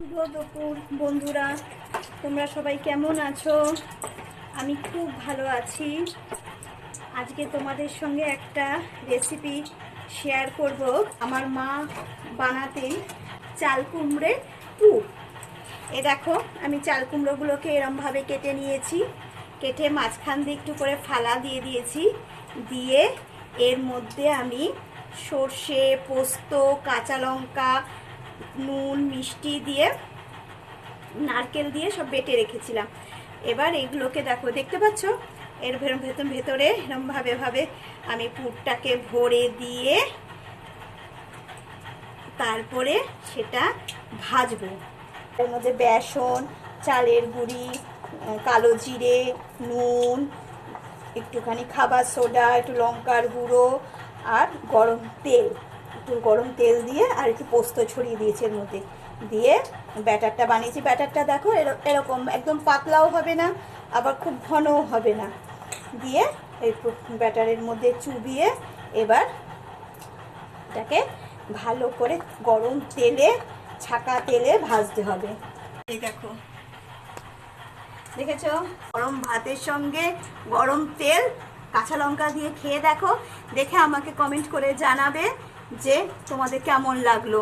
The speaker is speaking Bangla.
শুভ দুপুর বন্ধুরা, তোমরা সবাই কেমন আছো? আমি খুব ভালো আছি। আজকে তোমাদের সঙ্গে একটা রেসিপি শেয়ার করব। আমার মা বানাতেন চাল কুমড়োর পুর। দেখো, আমি চাল কুমড়োগুলোকে এরমভাবে কেটে নিয়েছি। কেটে মাঝখান দিয়ে একটু করে ফালা দিয়ে দিয়েছি। দিয়ে এর মধ্যে আমি সর্ষে, পোস্ত, কাঁচা লঙ্কা, নুন, মিষ্টি দিয়ে, নারকেল দিয়ে সব বেটে রেখেছিলাম। এবার এগুলোকে দেখো, দেখতে পাচ্ছ এর ভেতরে এরমভাবে আমি পুরটাকে ভরে দিয়ে তারপরে সেটা ভাজবো। এর মধ্যে বেসন, চালের গুঁড়ি, কালো জিরে, নুন, একটুখানি খাবার সোডা, একটু লঙ্কার গুঁড়ো আর একটু গরম তেল দিয়ে আর একটু পোস্ত ছড়িয়ে দিয়েছি এর মধ্যে। দিয়ে ব্যাটারটা বানিয়েছি। ব্যাটারটা দেখো এরকম একদম পাতলাও হবে না, আবার খুব ঘনও হবে না। দিয়ে এই ব্যাটারের মধ্যে চুবিয়ে এবার এটাকে ভালো করে গরম তেলে, ছাকা তেলে ভাজতে হবে। এই দেখো, দেখেছো? গরম ভাতের সঙ্গে গরম তেল, কাঁচা লঙ্কা দিয়ে খেয়ে দেখো। দেখে আমাকে কমেন্ট করে জানাবে যে তোমাদের কেমন লাগলো।